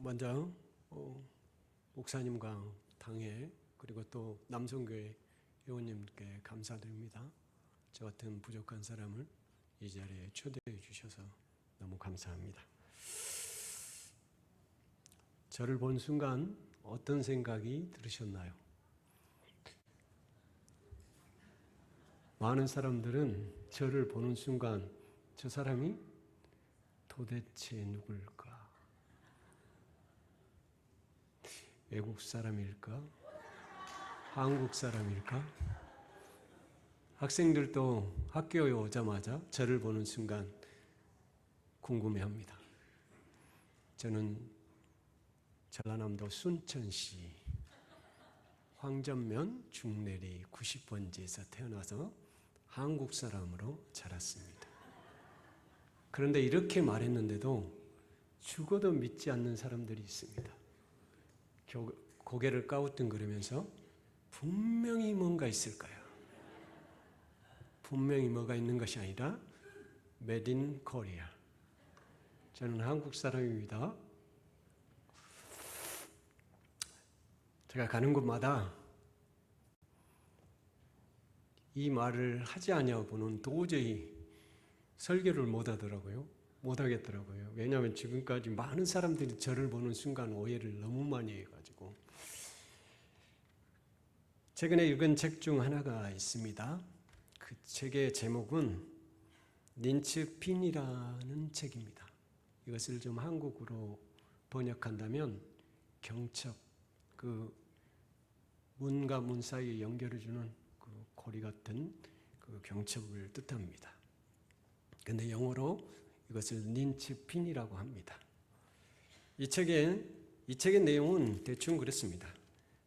먼저 목사님과 당회 그리고 또 남성교회 회원님께 감사드립니다. 저 같은 부족한 사람을 이 자리에 초대해 주셔서 너무 감사합니다. 저를 본 순간 어떤 생각이 들으셨나요? 많은 사람들은 저를 보는 순간 저 사람이 도대체 누굴까? 외국 사람일까? 한국 사람일까? 학생들도 학교에 오자마자 저를 보는 순간 궁금해합니다. 저는 전라남도 순천시 황전면 중내리 90번지에서 태어나서 한국 사람으로 자랐습니다. 그런데 이렇게 말했는데도 죽어도 믿지 않는 사람들이 있습니다. 고개를 까우뚱거리면서 분명히 뭔가 있을 거야. 분명히 뭐가 있는 것이 아니라 Made in Korea. 저는 한국 사람입니다. 제가 가는 곳마다 이 말을 하지 아니하고는 도저히 설교를 못 하겠더라고요. 왜냐하면 지금까지 많은 사람들이 저를 보는 순간 오해를 너무 많이 해가지고. 최근에 읽은 책 중 하나가 있습니다. 그 책의 제목은 린츠핀이라는 책입니다. 이것을 좀 한국어로 번역한다면 경첩, 그 문과 문 사이에 연결해주는 그 고리 같은 그 경첩을 뜻합니다. 근데 영어로 이것을 린츠핀이라고 합니다. 이 책의 내용은 대충 그렇습니다.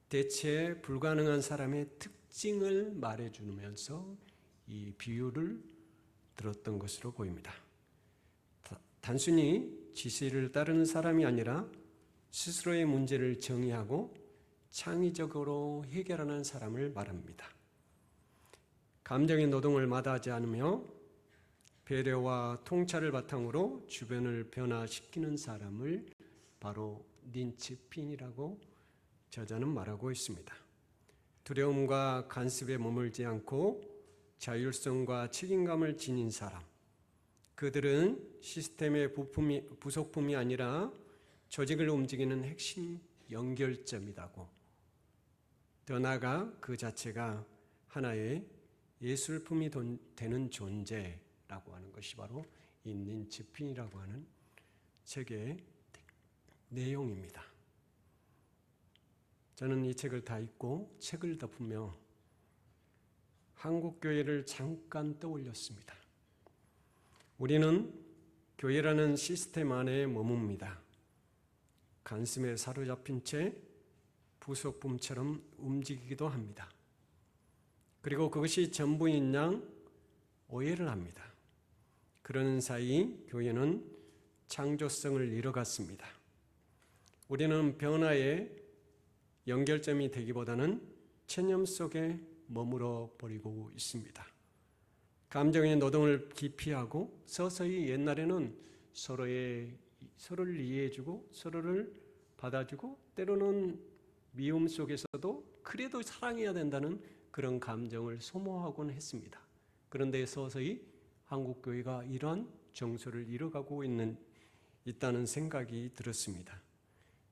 대체 불가능한 사람의 특징을 말해주면서 이 비유를 들었던 것으로 보입니다. 단순히 지시를 따르는 사람이 아니라 스스로의 문제를 정의하고 창의적으로 해결하는 사람을 말합니다. 감정의 노동을 마다하지 않으며 배려와 통찰을 바탕으로 주변을 변화시키는 사람을 바로 린츠핀이라고 저자는 말하고 있습니다. 두려움과 간섭에 머물지 않고 자율성과 책임감을 지닌 사람. 그들은 시스템의 부속품이 아니라 조직을 움직이는 핵심 연결점이라고. 더 나아가 그 자체가 하나의 예술품이 되는 존재라고 하는 것이 바로 이 린츠핀이라고 하는 책의 내용입니다. 저는 이 책을 다 읽고 책을 덮으며 한국교회를 잠깐 떠올렸습니다. 우리는 교회라는 시스템 안에 머뭅니다. 간슴에 사로잡힌 채 부속품처럼 움직이기도 합니다. 그리고 그것이 전부인 양 오해를 합니다. 그러는 사이 교회는 창조성을 잃어갔습니다. 우리는 변화의 연결점이 되기보다는 체념 속에 머물러 버리고 있습니다. 감정의 노동을 기피하고 서서히 옛날에는 서로를 이해해주고 서로를 받아주고 때로는 미움 속에서도 그래도 사랑해야 된다는 그런 감정을 소모하곤 했습니다. 그런데 서서히 한국교회가 이러한 정서를 잃어가고 있다는 생각이 들었습니다.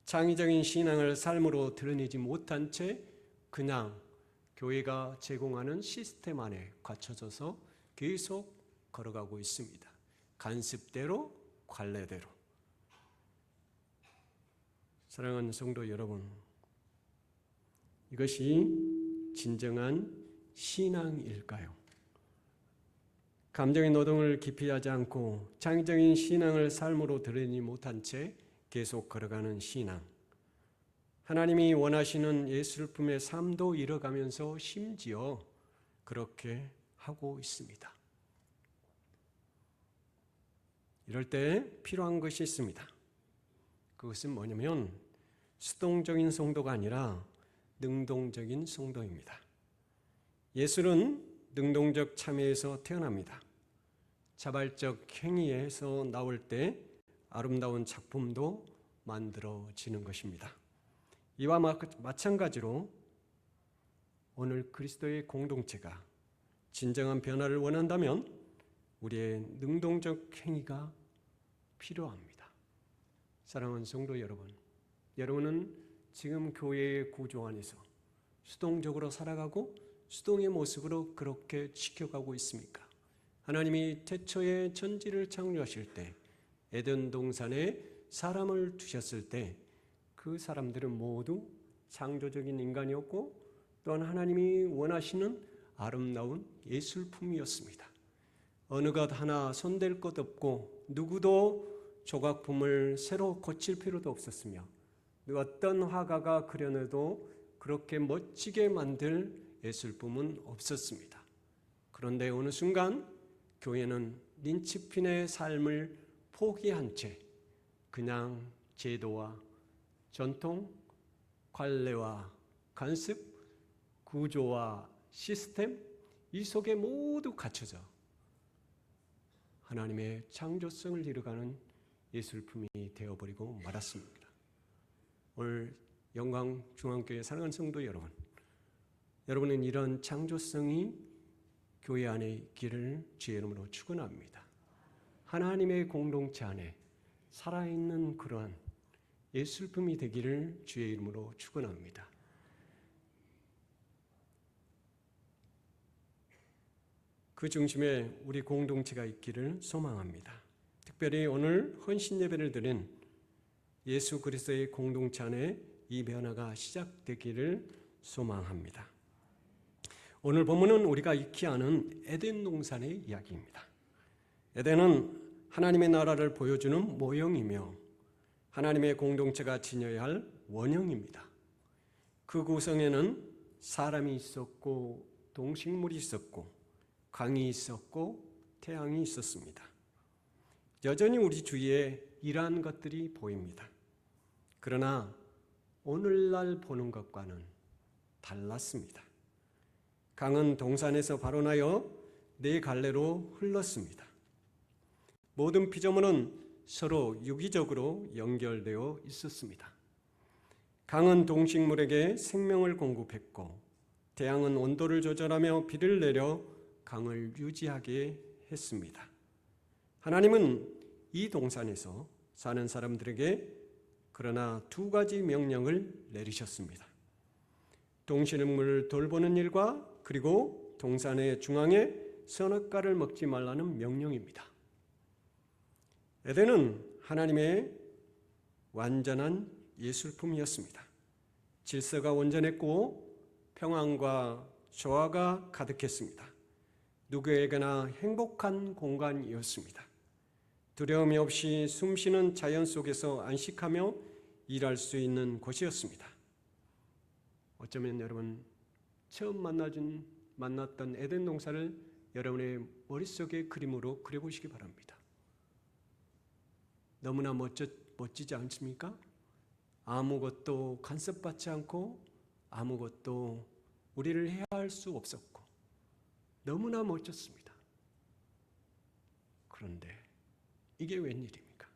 창의적인 신앙을 삶으로 드러내지 못한 채 그냥 교회가 제공하는 시스템 안에 갇혀져서 계속 걸어가고 있습니다. 간습대로, 관례대로. 사랑하는 성도 여러분, 이것이 진정한 신앙일까요? 감정의 노동을 기피하지 않고 창의적인 신앙을 삶으로 드러내지 못한 채 계속 걸어가는 신앙. 하나님이 원하시는 예술품의 삶도 잃어가면서 심지어 그렇게 하고 있습니다. 이럴 때 필요한 것이 있습니다. 그것은 뭐냐면 수동적인 성도가 아니라 능동적인 성도입니다. 예술은 능동적 참여에서 태어납니다. 자발적 행위에서 나올 때 아름다운 작품도 만들어지는 것입니다. 이와 마찬가지로 오늘 그리스도의 공동체가 진정한 변화를 원한다면 우리의 능동적 행위가 필요합니다. 사랑하는 성도 여러분, 여러분은 지금 교회의 구조 안에서 수동적으로 살아가고 수동의 모습으로 그렇게 지켜가고 있습니까? 하나님이 태초에 천지를 창조하실 때 에덴 동산에 사람을 두셨을 때 그 사람들은 모두 창조적인 인간이었고 또한 하나님이 원하시는 아름다운 예술품이었습니다. 어느 것 하나 손댈 것 없고 누구도 조각품을 새로 고칠 필요도 없었으며 어떤 화가가 그려내도 그렇게 멋지게 만들 예술품은 없었습니다. 그런데 어느 순간 교회는 린치핀의 삶을 포기한 채 그냥 제도와 전통, 관례와 관습, 구조와 시스템 이 속에 모두 갇혀져 하나님의 창조성을 이루어가는 예술품이 되어버리고 말았습니다. 오늘 영광중앙교회 사랑하는 성도 여러분, 여러분은 이런 창조성이 교회 안에 있기를 주의 이름으로 축원합니다. 하나님의 공동체 안에 살아있는 그러한 예술품이 되기를 주의 이름으로 축원합니다. 그 중심에 우리 공동체가 있기를 소망합니다. 특별히 오늘 헌신 예배를 드린 예수 그리스도의 공동체 안에 이 변화가 시작되기를 소망합니다. 오늘 본문은 우리가 익히 아는 에덴 동산의 이야기입니다. 에덴은 하나님의 나라를 보여주는 모형이며 하나님의 공동체가 지녀야 할 원형입니다. 그 구성에는 사람이 있었고 동식물이 있었고 강이 있었고 태양이 있었습니다. 여전히 우리 주위에 이러한 것들이 보입니다. 그러나 오늘날 보는 것과는 달랐습니다. 강은 동산에서 발원하여 네 갈래로 흘렀습니다. 모든 피조물은 서로 유기적으로 연결되어 있었습니다. 강은 동식물에게 생명을 공급했고 태양은 온도를 조절하며 비를 내려 강을 유지하게 했습니다. 하나님은 이 동산에서 사는 사람들에게 그러나 두 가지 명령을 내리셨습니다. 동식물을 돌보는 일과 그리고 동산의 중앙에 선악과를 먹지 말라는 명령입니다. 에덴은 하나님의 완전한 예술품이었습니다. 질서가 온전했고 평안과 조화가 가득했습니다. 누구에게나 행복한 공간이었습니다. 두려움이 없이 숨쉬는 자연 속에서 안식하며 일할 수 있는 곳이었습니다. 어쩌면 여러분 처음 만났던 에덴 동산을 여러분의 머릿속에 그림으로 그려보시기 바랍니다. 너무나 멋지지 않습니까? 아무것도 간섭받지 않고 아무것도 우리를 해할 수 없었고 너무나 멋졌습니다. 그런데 이게 웬일입니까?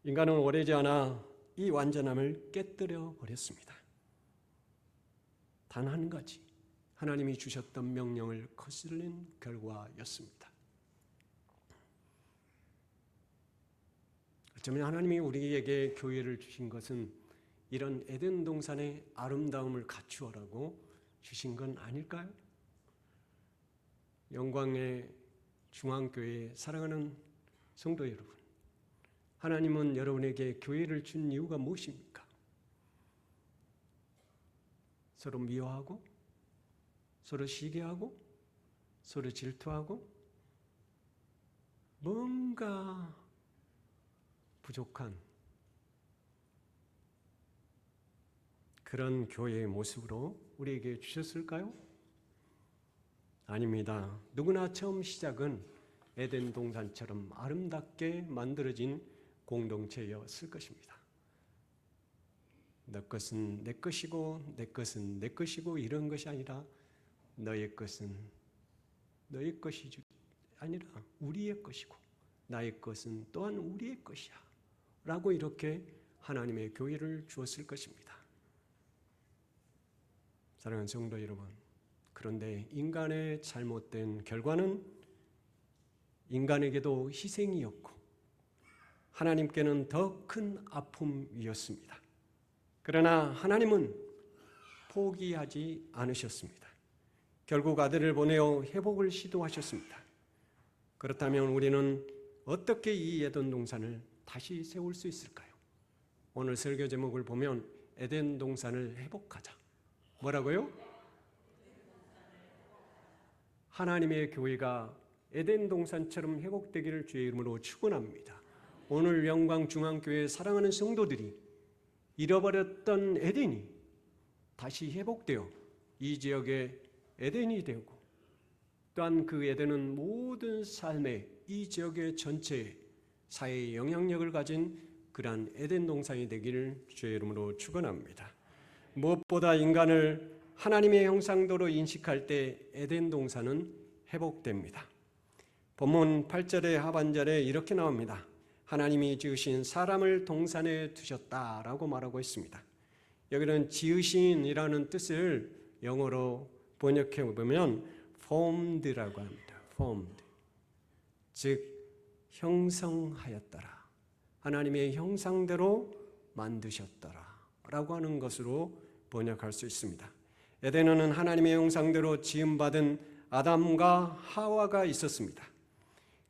인간은 오래지 않아 이 완전함을 깨뜨려 버렸습니다. 단 한 가지, 하나님이 주셨던 명령을 거스른 결과였습니다. 어쩌면 하나님이 우리에게 교회를 주신 것은 이런 에덴 동산의 아름다움을 갖추어라고 주신 건 아닐까요? 영광의 중앙교회 사랑하는 성도 여러분, 하나님은 여러분에게 교회를 준 이유가 무엇입니까? 서로 미워하고 서로 시기하고 서로 질투하고 뭔가 부족한 그런 교회의 모습으로 우리에게 주셨을까요? 아닙니다. 누구나 처음 시작은 에덴 동산처럼 아름답게 만들어진 공동체였을 것입니다. 너 것은 내 것이고 내 것은 내 것이고 이런 것이 아니라 너의 것은 너의 것이 아니라 우리의 것이고 나의 것은 또한 우리의 것이야. 라고 이렇게 하나님의 교회를 주었을 것입니다. 사랑하는 성도 여러분, 그런데 인간의 잘못된 결과는 인간에게도 희생이었고 하나님께는 더 큰 아픔이었습니다. 그러나 하나님은 포기하지 않으셨습니다. 결국 아들을 보내어 회복을 시도하셨습니다. 그렇다면 우리는 어떻게 이 에덴 동산을 다시 세울 수 있을까요? 오늘 설교 제목을 보면 에덴 동산을 회복하자. 뭐라고요? 하나님의 교회가 에덴 동산처럼 회복되기를 주의 이름으로 축원합니다. 오늘 영광중앙교회 사랑하는 성도들이 잃어버렸던 에덴이 다시 회복되어 이 지역의 에덴이 되고 또한 그 에덴은 모든 삶의 이 지역의 전체 사회의 영향력을 가진 그러한 에덴 동산이 되기를 주의 이름으로 축원합니다. 무엇보다 인간을 하나님의 형상대로 인식할 때 에덴 동산은 회복됩니다. 본문 8절의 하반절에 이렇게 나옵니다. 하나님이 지으신 사람을 동산에 두셨다라고 말하고 있습니다. 여기는 지으신이라는 뜻을 영어로 번역해 보면 formed라고 합니다. formed. 즉 형성하였더라. 하나님의 형상대로 만드셨더라라고 하는 것으로 번역할 수 있습니다. 에덴은 하나님의 형상대로 지음받은 아담과 하와가 있었습니다.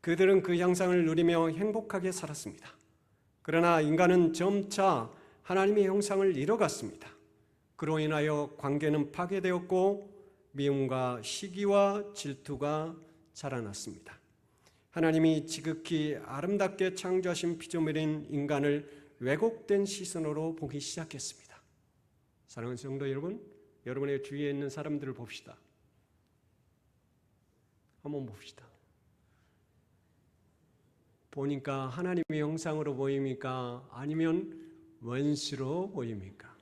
그들은 그 형상을 누리며 행복하게 살았습니다. 그러나 인간은 점차 하나님의 형상을 잃어갔습니다. 그로 인하여 관계는 파괴되었고 미움과 시기와 질투가 자라났습니다. 하나님이 지극히 아름답게 창조하신 피조물인 인간을 왜곡된 시선으로 보기 시작했습니다. 사랑하는 성도 여러분, 여러분의 주위에 있는 사람들을 봅시다. 한번 봅시다. 보니까 하나님의 형상으로 보입니까? 아니면 원수로 보입니까?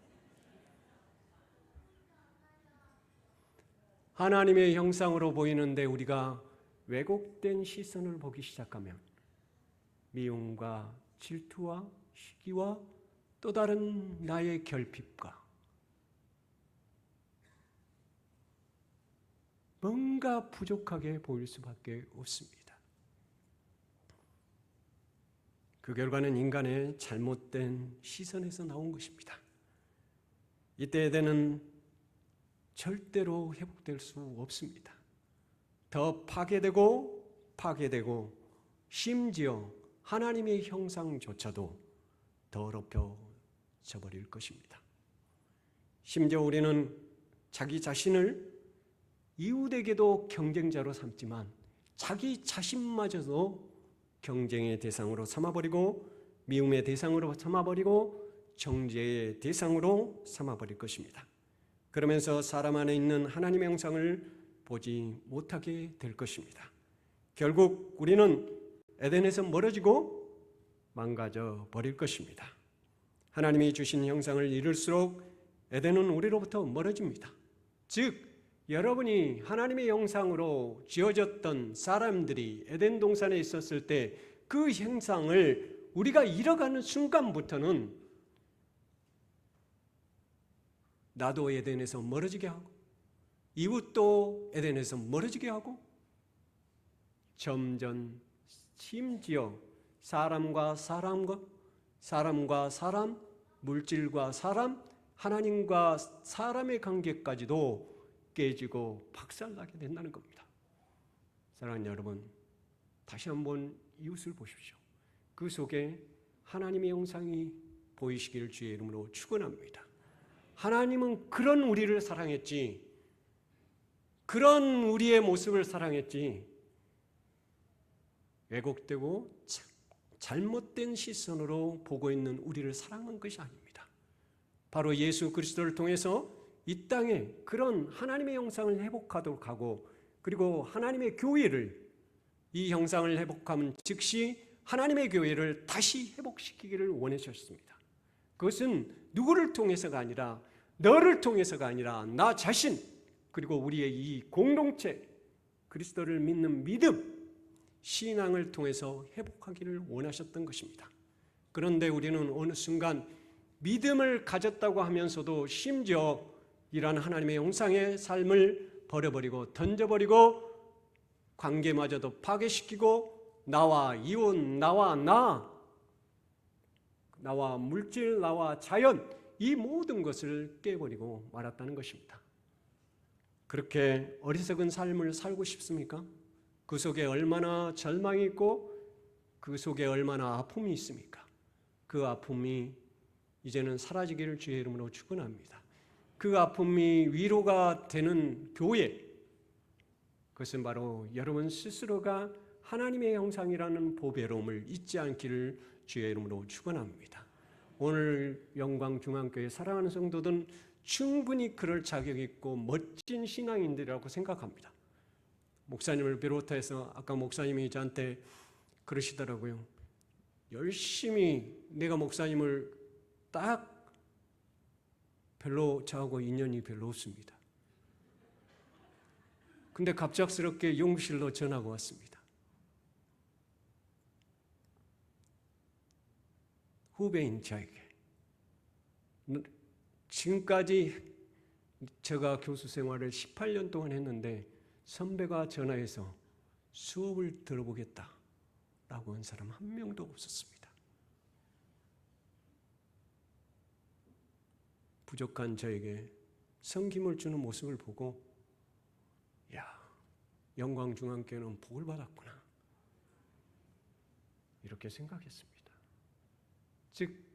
하나님의 형상으로 보이는데 우리가 왜곡된 시선을 보기 시작하면 미움과 질투와 시기와 또 다른 나의 결핍과 뭔가 부족하게 보일 수밖에 없습니다. 그 결과는 인간의 잘못된 시선에서 나온 것입니다. 이때 에덴은 절대로 회복될 수 없습니다. 더 파괴되고 심지어 하나님의 형상조차도 더럽혀져 버릴 것입니다. 심지어 우리는 자기 자신을 이웃에게도 경쟁자로 삼지만 자기 자신마저도 경쟁의 대상으로 삼아버리고 미움의 대상으로 삼아버리고 정죄의 대상으로 삼아버릴 것입니다. 그러면서 사람 안에 있는 하나님의 형상을 보지 못하게 될 것입니다. 결국 우리는 에덴에서 멀어지고 망가져 버릴 것입니다. 하나님이 주신 형상을 잃을수록 에덴은 우리로부터 멀어집니다. 즉 여러분이 하나님의 형상으로 지어졌던 사람들이 에덴 동산에 있었을 때 그 형상을 우리가 잃어가는 순간부터는 나도 에덴에서 멀어지게 하고 이웃도 에덴에서 멀어지게 하고 점점 심지어 사람과 사람, 물질과 사람, 하나님과 사람의 관계까지도 깨지고 박살나게 된다는 겁니다. 사랑하는 여러분, 다시 한번 이웃을 보십시오. 그 속에 하나님의 형상이 보이시기를 주의 이름으로 축원합니다. 하나님은 그런 우리를 사랑했지, 그런 우리의 모습을 사랑했지, 왜곡되고 잘못된 시선으로 보고 있는 우리를 사랑한 것이 아닙니다. 바로 예수 그리스도를 통해서 이 땅에 그런 하나님의 형상을 회복하도록 하고 그리고 하나님의 교회를 이 형상을 회복하면 즉시 하나님의 교회를 다시 회복시키기를 원하셨습니다. 그것은 누구를 통해서가 아니라 너를 통해서가 아니라 나 자신 그리고 우리의 이 공동체 그리스도를 믿는 믿음 신앙을 통해서 회복하기를 원하셨던 것입니다. 그런데 우리는 어느 순간 믿음을 가졌다고 하면서도 심지어 이러한 하나님의 형상의 삶을 버려버리고 던져버리고 관계마저도 파괴시키고 나와 이혼, 나와 나와 물질, 나와 자연, 이 모든 것을 깨버리고 말았다는 것입니다. 그렇게 어리석은 삶을 살고 싶습니까? 그 속에 얼마나 절망이 있고 그 속에 얼마나 아픔이 있습니까? 그 아픔이 이제는 사라지기를 주의 이름으로 축원합니다. 그 아픔이 위로가 되는 교회, 그것은 바로 여러분 스스로가 하나님의 형상이라는 보배로움을 잊지 않기를 주의 이름으로 축원합니다. 오늘 영광중앙교회 사랑하는 성도들은 충분히 그럴 자격이 있고 멋진 신앙인들이라고 생각합니다. 목사님을 비롯해서 아까 목사님이 저한테 그러시더라고요. 열심히 내가 목사님을 딱 별로 저하고 인연이 별로 없습니다. 근데 갑작스럽게 용실로 전화가 왔습니다. 후배인 저에게 지금까지 제가 교수 생활을 18년 동안 했는데 선배가 전화해서 수업을 들어보겠다라고 한 사람 한 명도 없었습니다. 부족한 저에게 섬김을 주는 모습을 보고 야, 영광중앙교회는 복을 받았구나 이렇게 생각했습니다. 즉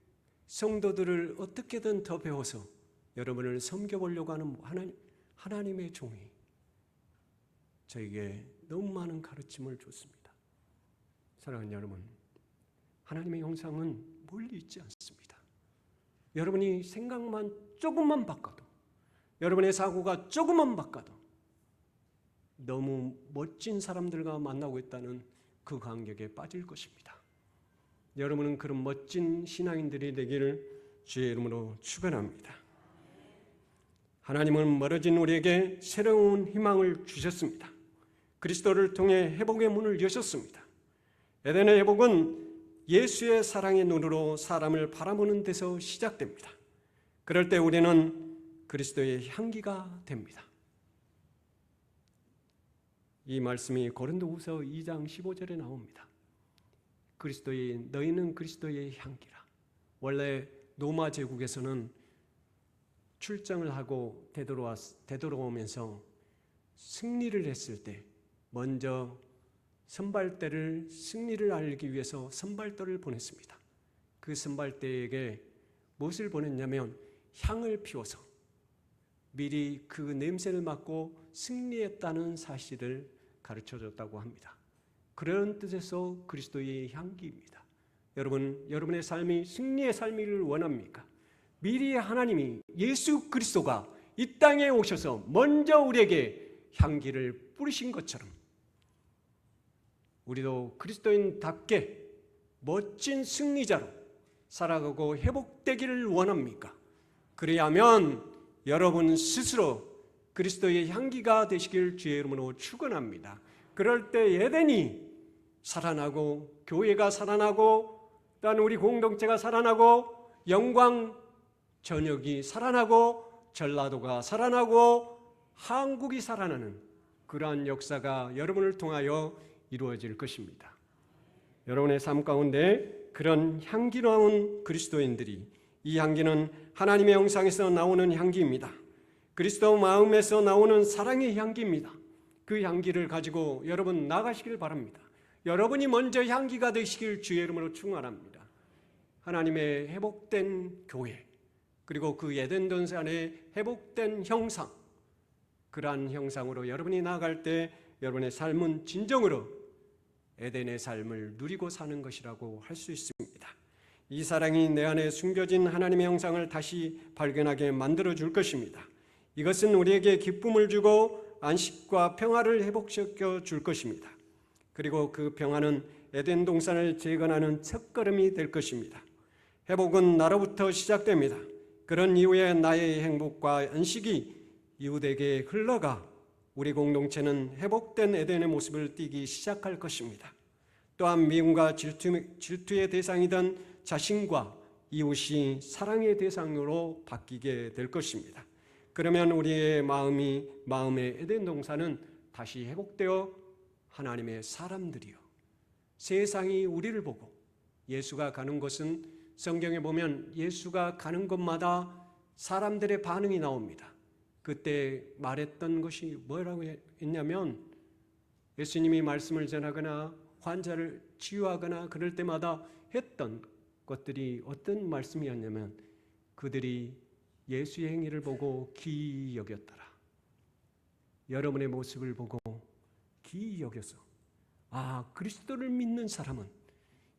성도들을 어떻게든 더 배워서 여러분을 섬겨보려고 하는 하나님의 종이 저에게 너무 많은 가르침을 줬습니다. 사랑하는 여러분, 하나님의 형상은 멀리 있지 않습니다. 여러분이 생각만 조금만 바꿔도, 여러분의 사고가 조금만 바꿔도 너무 멋진 사람들과 만나고 있다는 그 감격에 빠질 것입니다. 여러분은 그런 멋진 신앙인들이 되기를 주의 이름으로 축원합니다. 하나님은 멀어진 우리에게 새로운 희망을 주셨습니다. 그리스도를 통해 회복의 문을 여셨습니다. 에덴의 회복은 예수의 사랑의 눈으로 사람을 바라보는 데서 시작됩니다. 그럴 때 우리는 그리스도의 향기가 됩니다. 이 말씀이 고린도후서 2장 15절에 나옵니다. 너희는 그리스도의 향기라. 원래 로마 제국에서는 출정을 하고 되돌아오면서 승리를 했을 때 먼저 선발대를 승리를 알리기 위해서 선발대를 보냈습니다. 그 선발대에게 무엇을 보냈냐면 향을 피워서 미리 그 냄새를 맡고 승리했다는 사실을 가르쳐줬다고 합니다. 그런 뜻에서 그리스도의 향기입니다. 여러분, 여러분의 삶이 승리의 삶이길 원합니까? 미리 하나님이 예수 그리스도가 이 땅에 오셔서 먼저 우리에게 향기를 뿌리신 것처럼 우리도 그리스도인답게 멋진 승리자로 살아가고 회복되기를 원합니까? 그래야만 여러분 스스로 그리스도의 향기가 되시길 주의 이름으로 축원합니다. 그럴 때 에덴이 살아나고 교회가 살아나고 또한 우리 공동체가 살아나고 영광 전역이 살아나고 전라도가 살아나고 한국이 살아나는 그러한 역사가 여러분을 통하여 이루어질 것입니다. 여러분의 삶 가운데 그런 향기로운 그리스도인들이, 이 향기는 하나님의 형상에서 나오는 향기입니다. 그리스도 마음에서 나오는 사랑의 향기입니다. 그 향기를 가지고 여러분 나가시길 바랍니다. 여러분이 먼저 향기가 되시길 주의 이름으로 축원합니다. 하나님의 회복된 교회, 그리고 그 에덴 동산의 회복된 형상, 그러한 형상으로 여러분이 나아갈 때 여러분의 삶은 진정으로 에덴의 삶을 누리고 사는 것이라고 할 수 있습니다. 이 사랑이 내 안에 숨겨진 하나님의 형상을 다시 발견하게 만들어줄 것입니다. 이것은 우리에게 기쁨을 주고 안식과 평화를 회복시켜 줄 것입니다. 그리고 그 평화는 에덴 동산을 재건하는 첫걸음이 될 것입니다. 회복은 나로부터 시작됩니다. 그런 이후에 나의 행복과 안식이 이웃에게 흘러가 우리 공동체는 회복된 에덴의 모습을 띠기 시작할 것입니다. 또한 미움과 질투의 대상이던 자신과 이웃이 사랑의 대상으로 바뀌게 될 것입니다. 그러면 우리의 마음의 에덴 동산은 다시 회복되어 하나님의 사람들이요, 세상이 우리를 보고 예수가 가는 곳은 성경에 보면 예수가 가는 곳마다 사람들의 반응이 나옵니다. 그때 말했던 것이 뭐라고 했냐면, 예수님이 말씀을 전하거나 환자를 치유하거나 그럴 때마다 했던 것들이 어떤 말씀이었냐면, 그들이 예수의 행위를 보고 기이 여겼더라. 여러분의 모습을 보고 기이 여겨서, 그리스도를 믿는 사람은,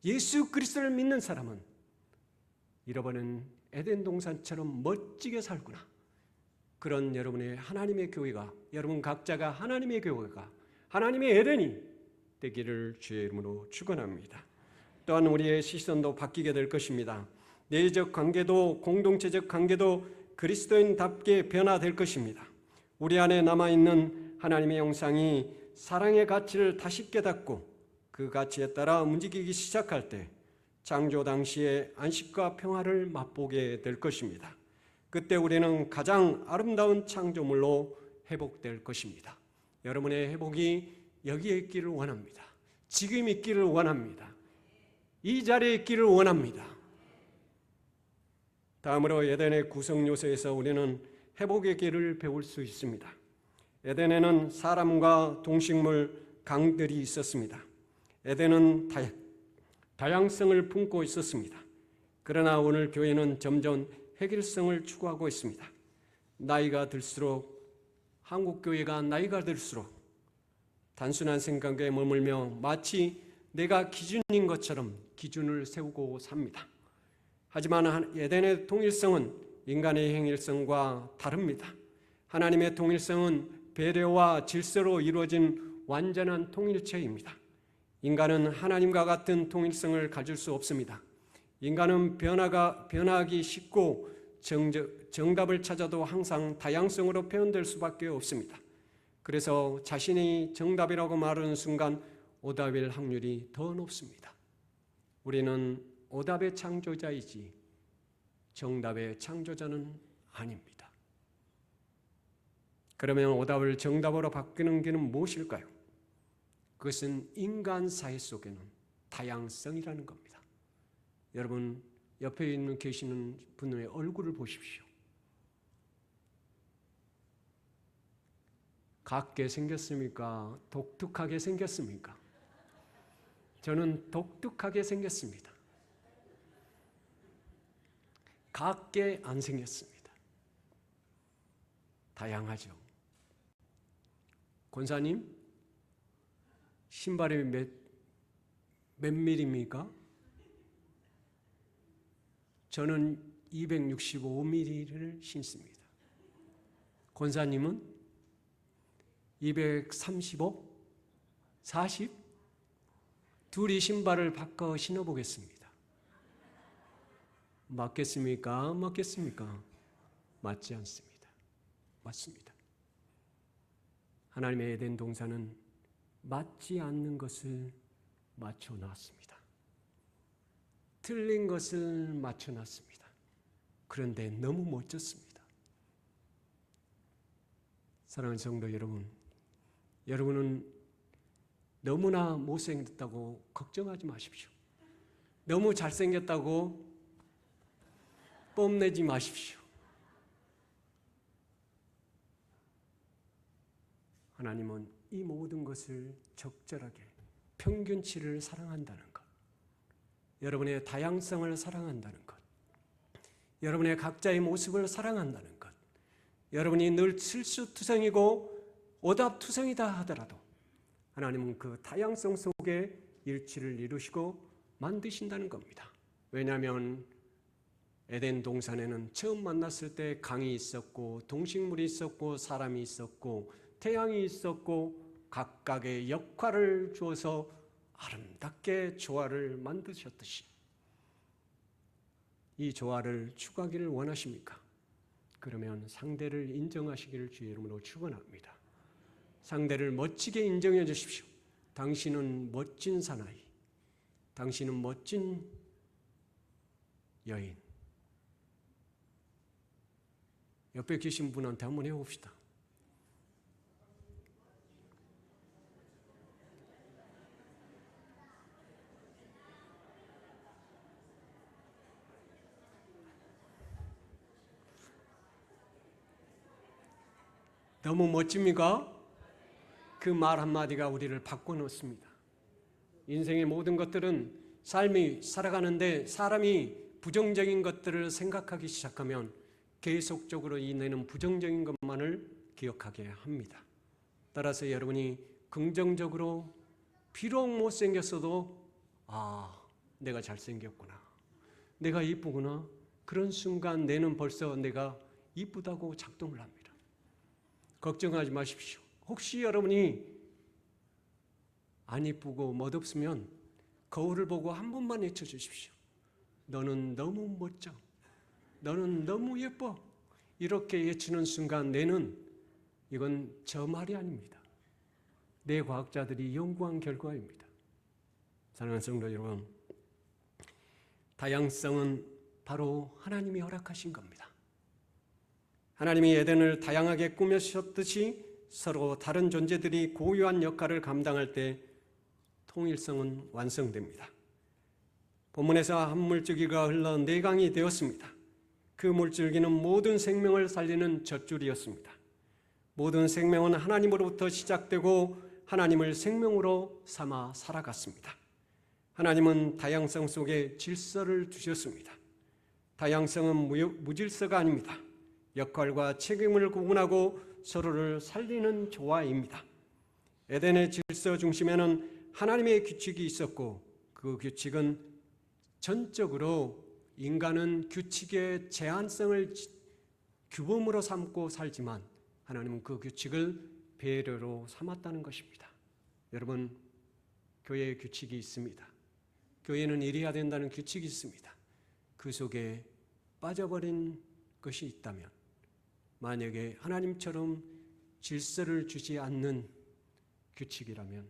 예수 그리스도를 믿는 사람은 잃어버린 에덴 동산처럼 멋지게 살구나. 그런 여러분의 하나님의 교회가, 여러분 각자가 하나님의 교회가, 하나님의 에덴이 되기를 주의 이름으로 축원합니다. 또한 우리의 시선도 바뀌게 될 것입니다. 내적 관계도 공동체적 관계도 그리스도인답게 변화될 것입니다. 우리 안에 남아있는 하나님의 형상이 사랑의 가치를 다시 깨닫고 그 가치에 따라 움직이기 시작할 때 창조 당시의 안식과 평화를 맛보게 될 것입니다. 그때 우리는 가장 아름다운 창조물로 회복될 것입니다. 여러분의 회복이 여기에 있기를 원합니다. 지금 있기를 원합니다. 이 자리에 있기를 원합니다. 다음으로 에덴의 구성 요소에서 우리는 회복의 길을 배울 수 있습니다. 에덴에는 사람과 동식물, 강들이 있었습니다. 에덴은 다양성을 품고 있었습니다. 그러나 오늘 교회는 점점 획일성을 추구하고 있습니다. 나이가 들수록, 한국교회가 나이가 들수록 단순한 생각에 머물며 마치 내가 기준인 것처럼 기준을 세우고 삽니다. 하지만 에덴의 통일성은 인간의 행일성과 다릅니다. 하나님의 통일성은 배려와 질서로 이루어진 완전한 통일체입니다. 인간은 하나님과 같은 통일성을 가질 수 없습니다. 인간은 변하기 쉽고 정답을 찾아도 항상 다양성으로 표현될 수밖에 없습니다. 그래서 자신이 정답이라고 말하는 순간 오답일 확률이 더 높습니다. 우리는 오답의 창조자이지 정답의 창조자는 아닙니다. 그러면 오답을 정답으로 바뀌는 길은 무엇일까요? 그것은 인간 사회 속에는 다양성이라는 겁니다. 여러분 옆에 계시는 분의 얼굴을 보십시오. 같게 생겼습니까? 독특하게 생겼습니까? 저는 독특하게 생겼습니다. 같게 안 생겼습니다. 다양하죠. 권사님, 신발이 몇 밀입니까? 저는 265mm를 신습니다. 권사님은 235? 40? 둘이 신발을 바꿔 신어보겠습니다. 맞겠습니까? 맞겠습니까? 맞지 않습니다. 맞습니다. 하나님의 에덴 동산은 맞지 않는 것을 맞춰놨습니다. 틀린 것을 맞춰놨습니다. 그런데 너무 멋졌습니다. 사랑하는 성도 여러분, 여러분은 너무나 못생겼다고 걱정하지 마십시오. 너무 잘생겼다고 뽐내지 마십시오. 하나님은 이 모든 것을 적절하게, 평균치를 사랑한다는 것, 여러분의 다양성을 사랑한다는 것, 여러분의 각자의 모습을 사랑한다는 것, 여러분이 늘 실수투성이고 오답투성이다 하더라도 하나님은 그 다양성 속에 일치를 이루시고 만드신다는 겁니다. 왜냐하면 에덴 동산에는 처음 만났을 때 강이 있었고 동식물이 있었고 사람이 있었고 태양이 있었고 각각의 역할을 주어서 아름답게 조화를 만드셨듯이 이 조화를 추구하기를 원하십니까? 그러면 상대를 인정하시기를 주의 이름으로 축원합니다. 상대를 멋지게 인정해 주십시오. 당신은 멋진 사나이, 당신은 멋진 여인. 옆에 계신 분한테 한번 해봅시다. 너무 멋집니까? 그 말 한마디가 우리를 바꿔놓습니다. 인생의 모든 것들은 삶이 살아가는데 사람이 부정적인 것들을 생각하기 시작하면 계속적으로 이내는 부정적인 것만을 기억하게 합니다. 따라서 여러분이 긍정적으로 비록 못생겼어도 내가 잘생겼구나, 내가 이쁘구나, 그런 순간 내는 벌써 내가 이쁘다고 작동을 합니다. 걱정하지 마십시오. 혹시 여러분이 안 이쁘고 멋없으면 거울을 보고 한 번만 외쳐주십시오. 너는 너무 멋져. 너는 너무 예뻐. 이렇게 외치는 순간 내는, 이건 저 말이 아닙니다. 내 과학자들이 연구한 결과입니다. 사랑하는 성도 여러분, 다양성은 바로 하나님이 허락하신 겁니다. 하나님이 에덴을 다양하게 꾸미셨듯이 서로 다른 존재들이 고유한 역할을 감당할 때 통일성은 완성됩니다. 본문에서 한 물줄기가 흘러 네 강이 되었습니다. 그 물줄기는 모든 생명을 살리는 젖줄이었습니다. 모든 생명은 하나님으로부터 시작되고 하나님을 생명으로 삼아 살아갔습니다. 하나님은 다양성 속에 질서를 두셨습니다. 다양성은 무질서가 아닙니다. 역할과 책임을 구분하고 서로를 살리는 조화입니다. 에덴의 질서 중심에는 하나님의 규칙이 있었고, 그 규칙은 전적으로 인간은 규칙의 제한성을 규범으로 삼고 살지만 하나님은 그 규칙을 배려로 삼았다는 것입니다. 여러분, 교회에 규칙이 있습니다. 교회는 이래야 된다는 규칙이 있습니다. 그 속에 빠져버린 것이 있다면, 만약에 하나님처럼 질서를 주지 않는 규칙이라면,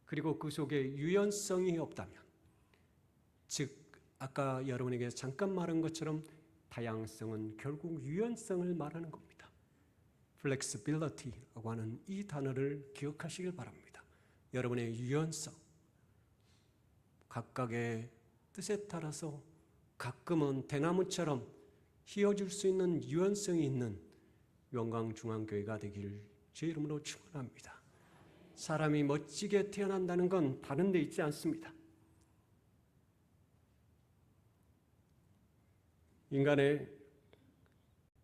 그리고 그 속에 유연성이 없다면, 즉 아까 여러분에게 잠깐 말한 것처럼 다양성은 결국 유연성을 말하는 겁니다. flexibility라고 하는 이 단어를 기억하시길 바랍니다. 여러분의 유연성, 각각의 뜻에 따라서 가끔은 대나무처럼 휘어질 수 있는 유연성이 있는 영광중앙교회가 되길 제 이름으로 축원합니다. 사람이 멋지게 태어난다는 건 다른 데 있지 않습니다. 인간의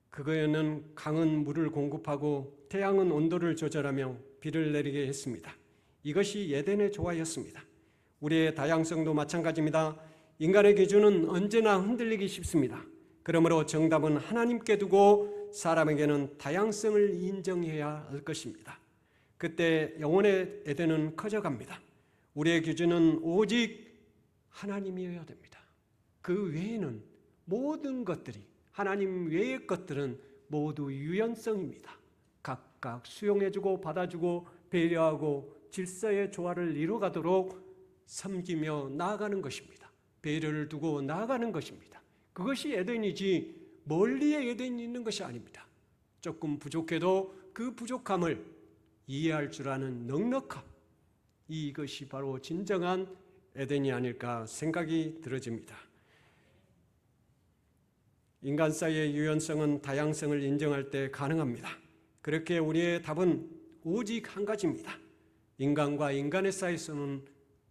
그거에는 강은 물을 공급하고 태양은 온도를 조절하며 비를 내리게 했습니다. 이것이 에덴의 조화였습니다. 우리의 다양성도 마찬가지입니다. 인간의 기준은 언제나 흔들리기 쉽습니다. 그러므로 정답은 하나님께 두고 사람에게는 다양성을 인정해야 할 것입니다. 그때 영혼의 에덴은 커져갑니다. 우리의 기준은 오직 하나님이어야 됩니다. 그 외에는 모든 것들이, 하나님 외의 것들은 모두 유연성입니다. 각각 수용해주고 받아주고 배려하고 질서의 조화를 이루어가도록 섬기며 나아가는 것입니다. 배려를 두고 나아가는 것입니다. 그것이 에덴이지 멀리에 에덴이 있는 것이 아닙니다. 조금 부족해도 그 부족함을 이해할 줄 아는 넉넉함, 이것이 바로 진정한 에덴이 아닐까 생각이 들어집니다. 인간 사이의 유연성은 다양성을 인정할 때 가능합니다. 그렇게 우리의 답은 오직 한 가지입니다. 인간과 인간의 사이에서는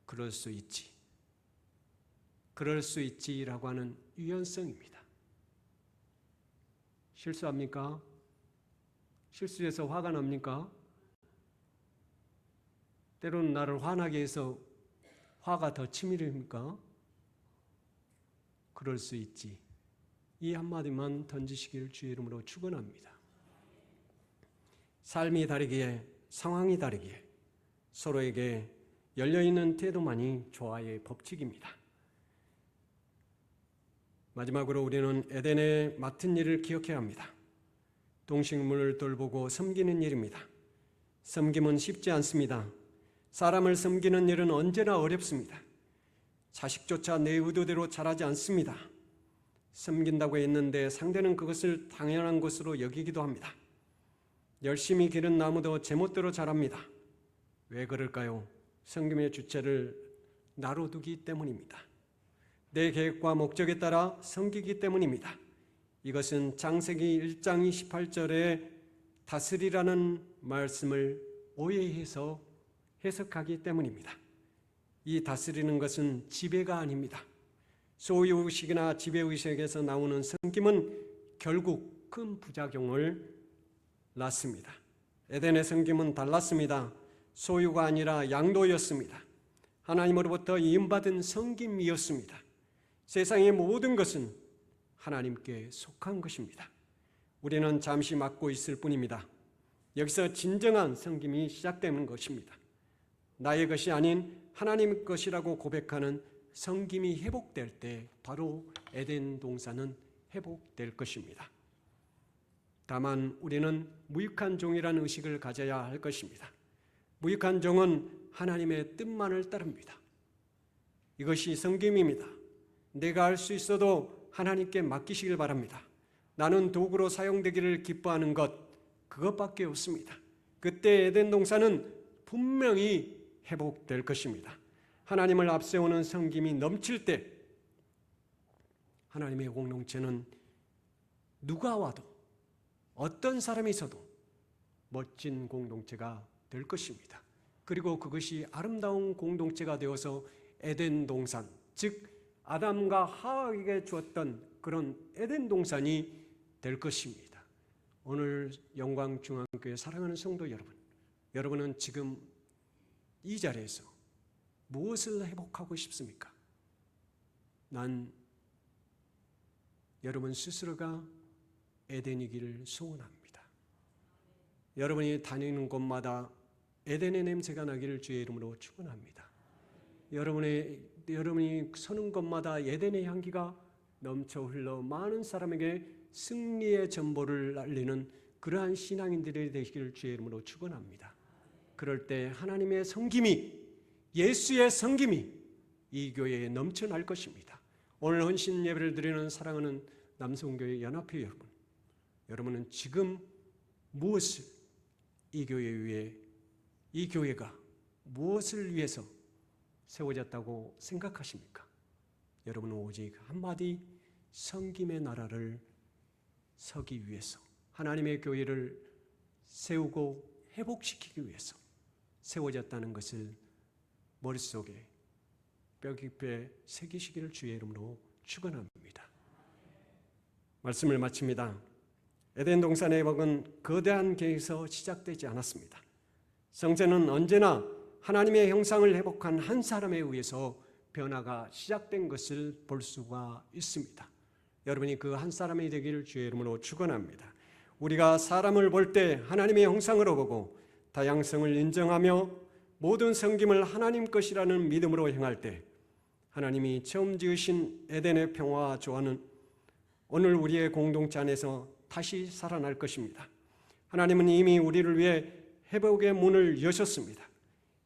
그럴 수 있지, 그럴 수 있지라고 하는 유연성입니다. 실수합니까? 실수해서 화가 납니까? 때로는 나를 화나게 해서 화가 더 치밀합니까? 그럴 수 있지. 이 한마디만 던지시길 주의 이름으로 축원합니다. 삶이 다르기에, 상황이 다르기에 서로에게 열려있는 태도만이 조화의 법칙입니다. 마지막으로 우리는 에덴에 맡은 일을 기억해야 합니다. 동식물을 돌보고 섬기는 일입니다. 섬김은 쉽지 않습니다. 사람을 섬기는 일은 언제나 어렵습니다. 자식조차 내 의도대로 자라지 않습니다. 섬긴다고 했는데 상대는 그것을 당연한 것으로 여기기도 합니다. 열심히 기른 나무도 제멋대로 자랍니다. 왜 그럴까요? 섬김의 주체를 나로 두기 때문입니다. 내 계획과 목적에 따라 섬기기 때문입니다. 이것은 창세기 1장 28절에 다스리라는 말씀을 오해해서 해석하기 때문입니다. 이 다스리는 것은 지배가 아닙니다. 소유의식이나 지배의식에서 나오는 섬김은 결국 큰 부작용을 낳습니다. 에덴의 섬김은 달랐습니다. 소유가 아니라 양도였습니다. 하나님으로부터 이임받은 섬김이었습니다. 세상의 모든 것은 하나님께 속한 것입니다. 우리는 잠시 맡고 있을 뿐입니다. 여기서 진정한 섬김이 시작되는 것입니다. 나의 것이 아닌 하나님의 것이라고 고백하는 섬김이 회복될 때 바로 에덴 동산은 회복될 것입니다. 다만 우리는 무익한 종이라는 의식을 가져야 할 것입니다. 무익한 종은 하나님의 뜻만을 따릅니다. 이것이 섬김입니다. 내가 할 수 있어도 하나님께 맡기시길 바랍니다. 나는 도구로 사용되기를 기뻐하는 것, 그것밖에 없습니다. 그때 에덴 동산은 분명히 회복될 것입니다. 하나님을 앞세우는 섬김이 넘칠 때 하나님의 공동체는 누가 와도 어떤 사람이 있어도 멋진 공동체가 될 것입니다. 그리고 그것이 아름다운 공동체가 되어서 에덴 동산, 즉 아담과 하와에게 주었던 그런 에덴 동산이 될 것입니다. 오늘 영광중앙교회 사랑하는 성도 여러분, 여러분은 지금 이 자리에서 무엇을 회복하고 싶습니까? 난 여러분 스스로가 에덴이기를 소원합니다. 여러분이 다니는 곳마다 에덴의 냄새가 나기를 주의 이름으로 축원합니다. 여러분이 서는 곳마다 에덴의 향기가 넘쳐 흘러 많은 사람에게 승리의 전보를 알리는 그러한 신앙인들이 되시기를 주의 이름으로 축원합니다. 그럴 때 하나님의 섬김이, 예수의 섬김이 이 교회에 넘쳐날 것입니다. 오늘 헌신 예배를 드리는 사랑하는 남성교회 연합회 여러분, 여러분은 지금 무엇을 이 교회 위에, 이 교회가 무엇을 위해서 세워졌다고 생각하십니까? 여러분은 오직 한마디 섬김의 나라를 서기 위해서, 하나님의 교회를 세우고 회복시키기 위해서 세워졌다는 것을 머릿속에 뼈 깊이 새기시기를 주의 이름으로 축원합니다. 말씀을 마칩니다. 에덴 동산의 회복은 거대한 계획에서 시작되지 않았습니다. 성전은 언제나 하나님의 형상을 회복한 한 사람에 의해서 변화가 시작된 것을 볼 수가 있습니다. 여러분이 그 한 사람이 되기를 주의 이름으로 축원합니다. 우리가 사람을 볼 때 하나님의 형상으로 보고 다양성을 인정하며 모든 섬김을 하나님 것이라는 믿음으로 행할 때 하나님이 처음 지으신 에덴의 평화와 조화는 오늘 우리의 공동체 안에서 다시 살아날 것입니다. 하나님은 이미 우리를 위해 회복의 문을 여셨습니다.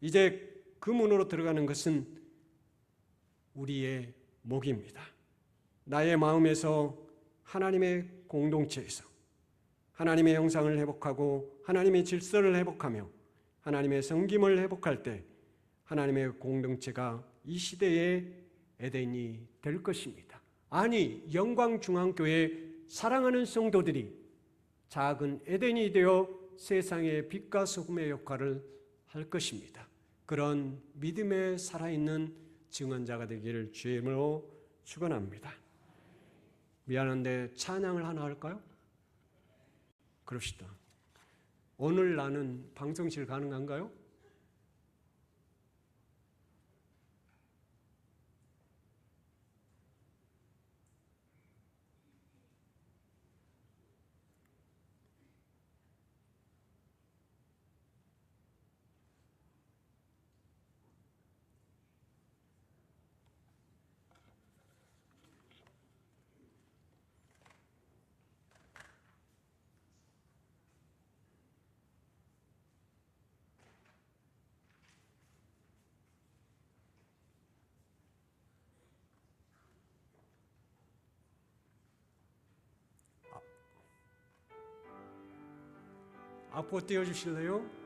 이제 그 문으로 들어가는 것은 우리의 몫입니다. 나의 마음에서 하나님의 공동체에서 하나님의 형상을 회복하고 하나님의 질서를 회복하며 하나님의 섬김을 회복할 때 하나님의 공동체가 이 시대의 에덴이 될 것입니다. 아니, 영광중앙교회 사랑하는 성도들이 작은 에덴이 되어 세상의 빛과 소금의 역할을 할 것입니다. 그런 믿음에 살아있는 증언자가 되기를 주의 이름으로 축원합니다. 미안한데 찬양을 하나 할까요? 그럽시다. 오늘 나는 방송실 가능한가요? 앞으로 띄워주실래요?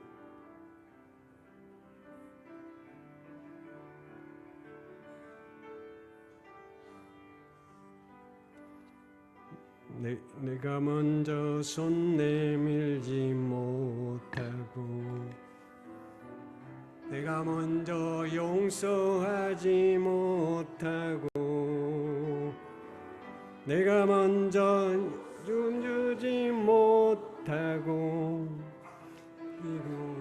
내가 먼저 손 내밀지 못하고 내가 먼저 용서하지 못하고 내가 먼저 춤주지 못하고 이고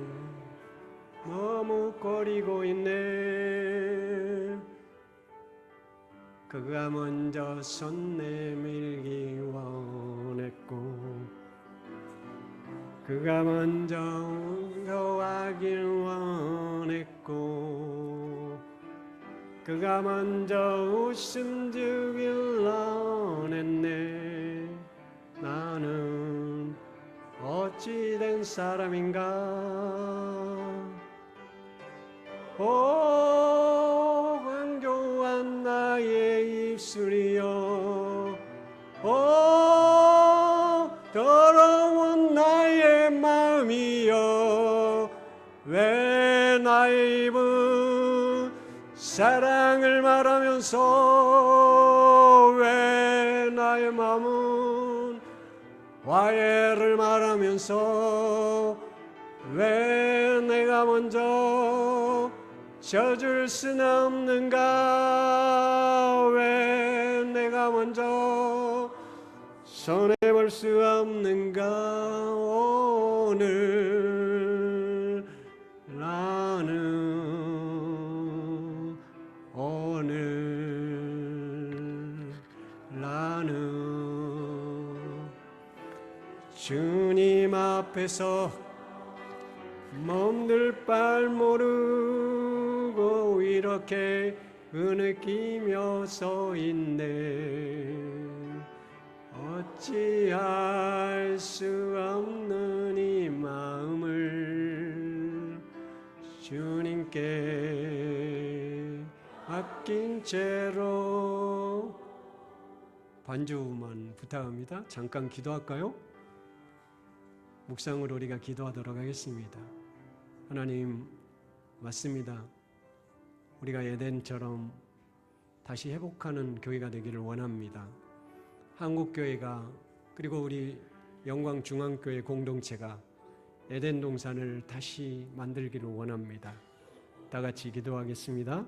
머뭇거리고 있네. 그가 먼저 손 내밀기 원했고 그가 먼저 용서하길 원했고 그가 먼저 웃음 주길 원했네. 나는 어찌 된 사람인가. 오 간교한 나의 입술이여, 오 더러운 나의 마음이여, 왜 나의 입은 사랑을 말하면서 왜 나의 마음은 화해를 말하면서 왜 내가 먼저 져줄 수는 없는가. 왜 내가 먼저 손해볼 수 없는가. 오늘 나는 주님 앞에서 몸둘 바를 모르고 이렇게 흐느끼며 서 있네. 어찌할 수 없는 이 마음을 주님께 아낀 채로. 반주만 부탁합니다. 잠깐 기도할까요? 묵상으로 우리가 기도하도록 하겠습니다. 하나님, 맞습니다. 우리가 에덴처럼 다시 회복하는 교회가 되기를 원합니다. 한국교회가 그리고 우리 영광중앙교회 공동체가 에덴 동산을 다시 만들기를 원합니다. 다 같이 기도하겠습니다.